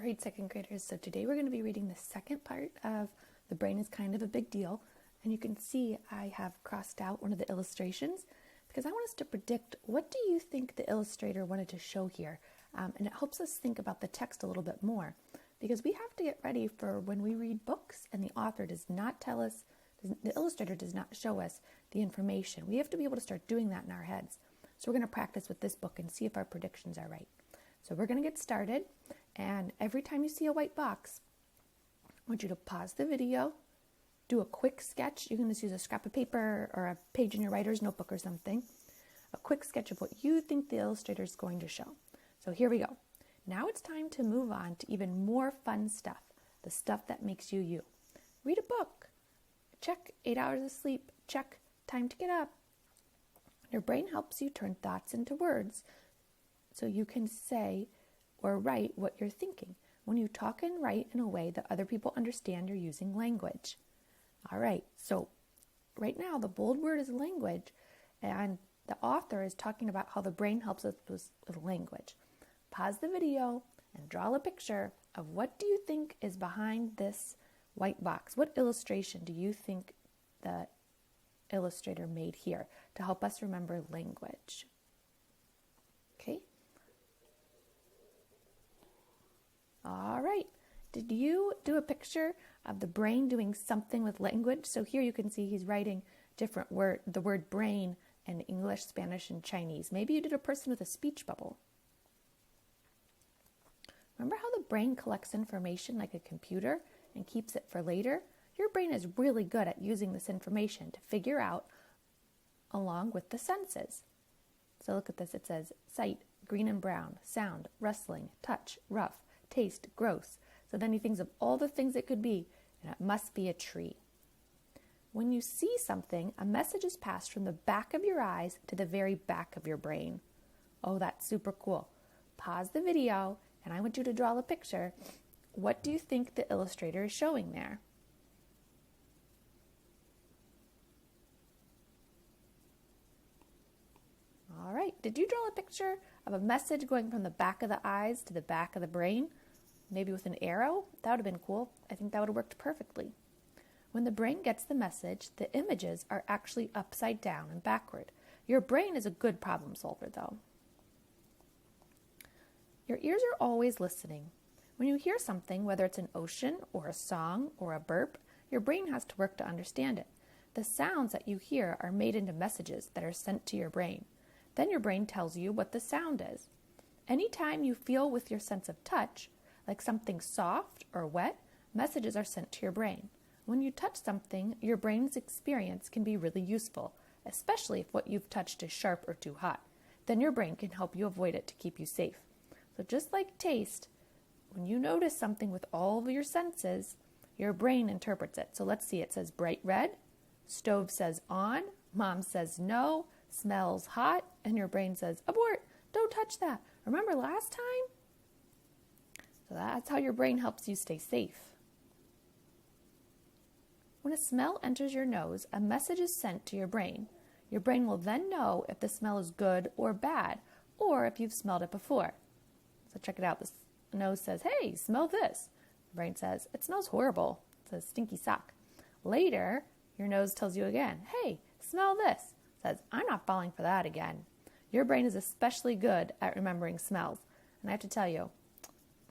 right, second graders, so today we're going to be reading the second part of The Brain is Kind of a Big Deal. And you can see I have crossed out one of the illustrations because I want us to predict, what do you think the illustrator wanted to show here? And it helps us think about the text a little bit more, because we have to get ready for when we read books and the author does not tell us, the illustrator does not show us the information. We have to be able to start doing that in our heads. So we're going to practice with this book and see if our predictions are right. So we're going to get started, and every time you see a white box, I want you to pause the video, do a quick sketch. You can just use a scrap of paper or a page in your writer's notebook or something. A quick sketch of what you think the illustrator is going to show. So here we go. Now it's time to move on to even more fun stuff, the stuff that makes you you. Read a book. Check 8 hours of sleep. Check time to get up. Your brain helps you turn thoughts into words so you can say or write what you're thinking. When you talk and write in a way that other people understand, you're using language. All right, so right now the bold word is language, and the author is talking about how the brain helps us with language. Pause the video and draw a picture of what do you think is behind this white box. What illustration do you think the illustrator made here to help us remember language? Okay. All right. Did you do a picture of the brain doing something with language? So here you can see he's writing different the word brain in English, Spanish, and Chinese. Maybe you did a person with a speech bubble. Remember how the brain collects information like a computer and keeps it for later? Your brain is really good at using this information to figure out along with the senses. So look at this. It says sight, green and brown, sound, rustling, touch, rough, taste, gross. So then he thinks of all the things it could be, and it must be a tree. When you see something, a message is passed from the back of your eyes to the very back of your brain. Oh, that's super cool. Pause the video, and I want you to draw a picture. What do you think the illustrator is showing there? All right, did you draw a picture of a message going from the back of the eyes to the back of the brain? Maybe with an arrow? That would have been cool. I think that would have worked perfectly. When the brain gets the message, the images are actually upside down and backward. Your brain is a good problem solver, though. Your ears are always listening. When you hear something, whether it's an ocean or a song or a burp, your brain has to work to understand it. The sounds that you hear are made into messages that are sent to your brain. Then your brain tells you what the sound is. Anytime you feel with your sense of touch, like something soft or wet, messages are sent to your brain. When you touch something, your brain's experience can be really useful, especially if what you've touched is sharp or too hot. Then your brain can help you avoid it to keep you safe. So just like taste, when you notice something with all of your senses, your brain interprets it. So let's see, it says bright red, stove says on, mom says no, smells hot, and your brain says abort, don't touch that. Remember last time? So that's how your brain helps you stay safe. When a smell enters your nose, a message is sent to your brain. Your brain will then know if the smell is good or bad, or if you've smelled it before. So check it out. The nose says, hey, smell this. The brain says, it smells horrible. It says, stinky sock. Later, your nose tells you again, hey, smell this. It says, I'm not falling for that again. Your brain is especially good at remembering smells. And I have to tell you,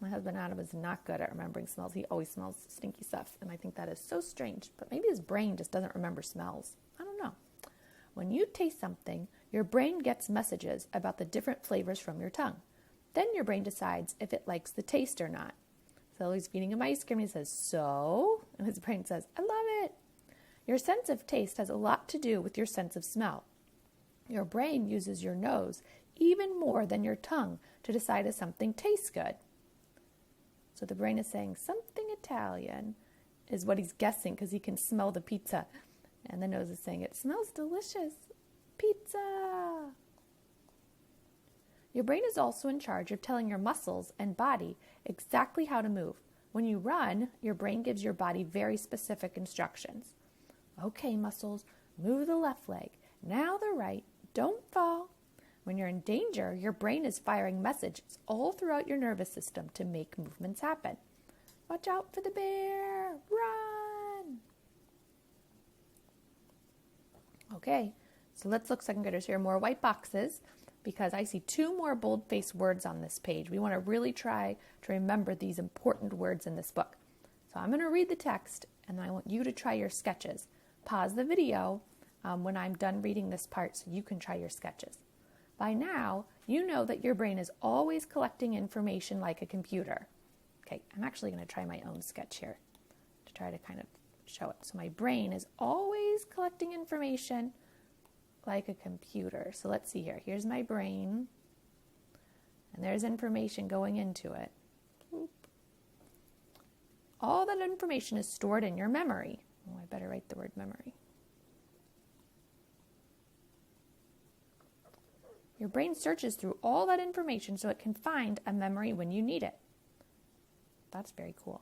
my husband Adam is not good at remembering smells. He always smells stinky stuff, and I think that is so strange. But maybe his brain just doesn't remember smells. I don't know. When you taste something, your brain gets messages about the different flavors from your tongue. Then your brain decides if it likes the taste or not. So he's feeding him ice cream, and he says, so? And his brain says, I love it. Your sense of taste has a lot to do with your sense of smell. Your brain uses your nose even more than your tongue to decide if something tastes good. So the brain is saying something Italian is what he's guessing because he can smell the pizza. And the nose is saying it smells delicious. Pizza. Your brain is also in charge of telling your muscles and body exactly how to move. When you run, your brain gives your body very specific instructions. Okay, muscles, move the left leg. Now the right. Don't fall. When you're in danger, your brain is firing messages all throughout your nervous system to make movements happen. Watch out for the bear! Run! Okay, so let's look, second graders, here are more white boxes because I see 2 more bold-faced words on this page. We want to really try to remember these important words in this book. So I'm going to read the text, and then I want you to try your sketches. Pause the video when I'm done reading this part so you can try your sketches. By now, you know that your brain is always collecting information like a computer. Okay, I'm actually going to try my own sketch here to try to kind of show it. So my brain is always collecting information like a computer. So let's see here. Here's my brain, and there's information going into it. All that information is stored in your memory. Oh, I better write the word memory. Your brain searches through all that information so it can find a memory when you need it. That's very cool.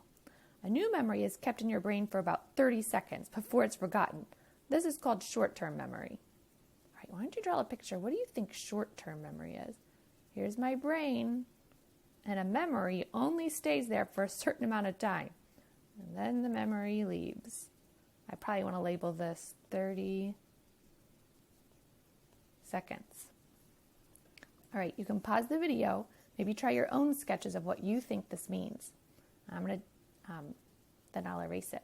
A new memory is kept in your brain for about 30 seconds before it's forgotten. This is called short-term memory. All right, why don't you draw a picture? What do you think short-term memory is? Here's my brain, and a memory only stays there for a certain amount of time, and then the memory leaves. I probably want to label this 30 seconds. All right, you can pause the video, maybe try your own sketches of what you think this means. I'm going to, then I'll erase it.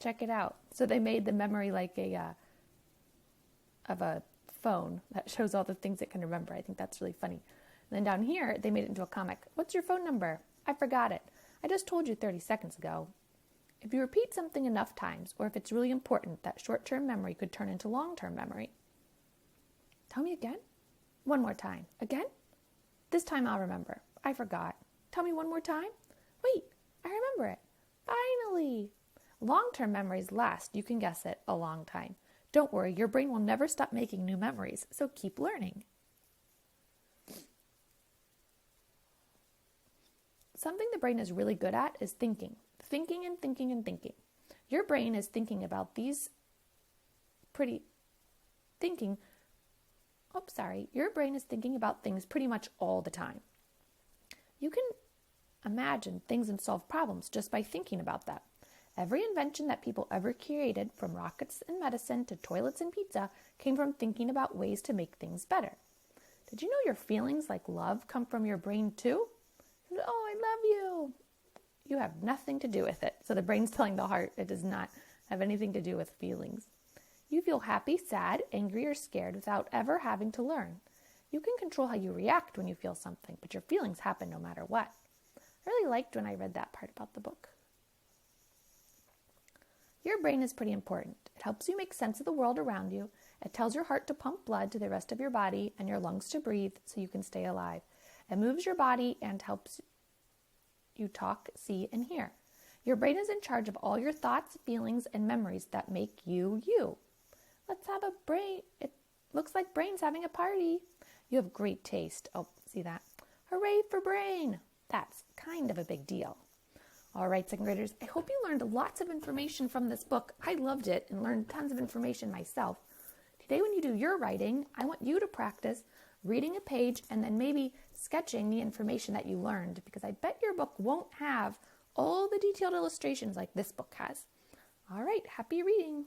Check it out. So they made the memory like of a phone that shows all the things it can remember. I think that's really funny. And then down here, they made it into a comic. What's your phone number? I forgot it. I just told you 30 seconds ago. If you repeat something enough times, or if it's really important, that short-term memory could turn into long-term memory. Tell me again. One more time. Again? This time I'll remember. I forgot. Tell me one more time. Wait, I remember it. Finally! Long-term memories last, you can guess it, a long time. Don't worry, your brain will never stop making new memories, so keep learning. Something the brain is really good at is thinking. Thinking and thinking and thinking. Your brain is thinking about Your brain is thinking about things pretty much all the time. You can imagine things and solve problems just by thinking about them. Every invention that people ever created, from rockets and medicine to toilets and pizza, came from thinking about ways to make things better. Did you know your feelings like love come from your brain too? Oh, I love you. You have nothing to do with it. So the brain's telling the heart it does not have anything to do with feelings. You feel happy, sad, angry, or scared without ever having to learn. You can control how you react when you feel something, but your feelings happen no matter what. I really liked when I read that part about the book. Your brain is pretty important. It helps you make sense of the world around you. It tells your heart to pump blood to the rest of your body and your lungs to breathe so you can stay alive. It moves your body and helps you talk, see, and hear. Your brain is in charge of all your thoughts, feelings, and memories that make you, you. Let's have a brain. It looks like Brain's having a party. You have great taste. Oh, see that? Hooray for Brain. That's kind of a big deal. All right, second graders, I hope you learned lots of information from this book. I loved it and learned tons of information myself. Today, when you do your writing, I want you to practice reading a page and then maybe sketching the information that you learned, because I bet your book won't have all the detailed illustrations like this book has. All right, happy reading.